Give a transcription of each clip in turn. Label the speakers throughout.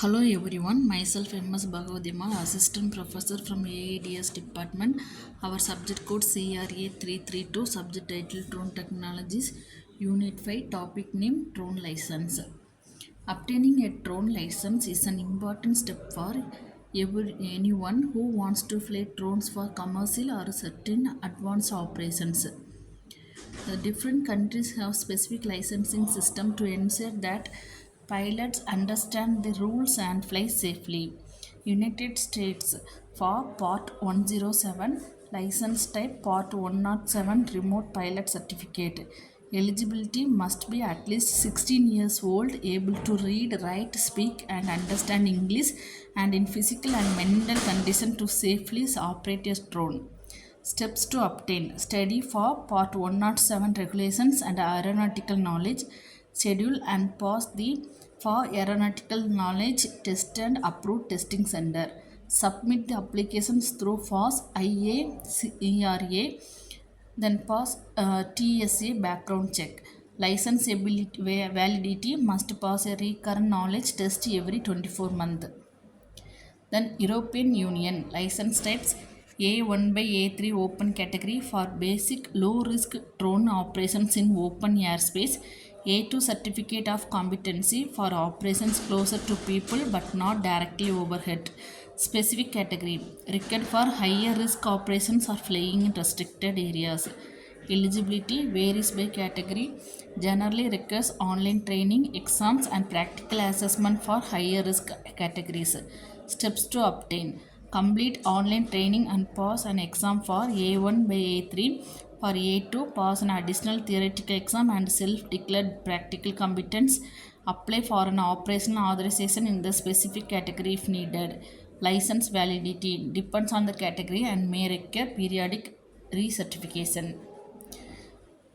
Speaker 1: Hello everyone, myself MS Bhagavadimal, Assistant Professor from AADS Department. Our subject code CRA 332, subject title Drone Technologies, Unit-5, topic name Drone License. Obtaining a drone license is an important step for anyone who wants to fly drones for commercial or certain advanced operations. The different countries have specific licensing system to ensure that pilots understand the rules and fly safely. United States for Part 107 license type Part 107 remote pilot certificate. Eligibility must be at least 16 years old, able to read, write, speak and understand English and in physical and mental condition to safely operate a drone. Steps to obtain study for Part 107 regulations and aeronautical knowledge schedule and pass the for aeronautical knowledge test and approved testing center. Submit the applications through FAS IAERA, then pass TSA background check. License ability, validity must pass a recurrent knowledge test every 24 months. Then European Union license types A1 by A3 open category for basic low risk drone operations in open airspace. A2 certificate of competency for operations closer to people but not directly overhead. Specific category required for higher risk operations or flying in restricted areas. Eligibility varies by category, generally requires online training, exams, and practical assessment for higher risk categories. Steps to obtain complete online training and pass an exam for A1 by A3. For A2, pass an additional theoretical exam and self declared practical competence. Apply for an operational authorization in the specific category if needed. License validity depends on the category and may require periodic recertification.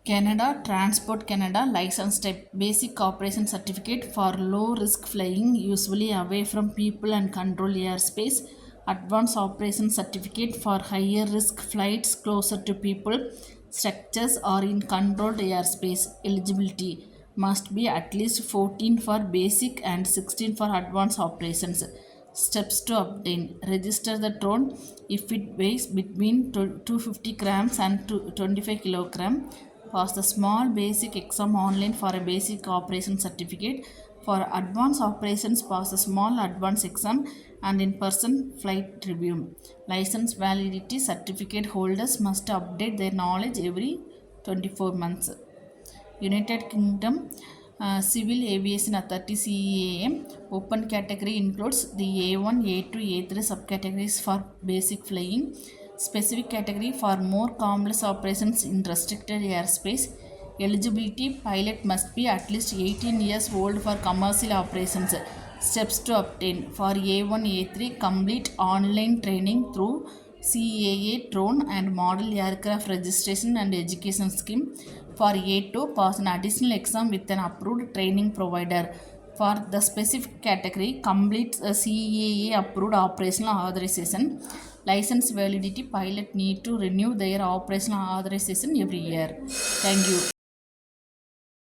Speaker 1: Canada Transport Canada license type basic operation certificate for low risk flying, usually away from people and controlled airspace. Advanced operation certificate for higher risk flights closer to people, structures or in controlled airspace. Eligibility must be at least 14 for basic and 16 for advanced operations. Steps to obtain register the drone if it weighs between 250 grams and 25 kilogram. Pass the small basic exam online for a basic operation certificate. For advanced operations, pass a small advanced exam and in-person flight review. License validity certificate holders must update their knowledge every 24 months. United Kingdom Civil Aviation Authority CAA open category includes the A1, A2, A3 subcategories for basic flying. Specific category for more complex operations in restricted airspace. Eligibility pilot must be at least 18 years old for commercial operations. Steps to obtain for A1, A3 complete online training through CAA drone and model aircraft registration and education scheme. For A2 pass an additional exam with an approved training provider. For the specific category complete a CAA approved operational authorization. License validity pilot need to renew their operational authorization every year. Thank you.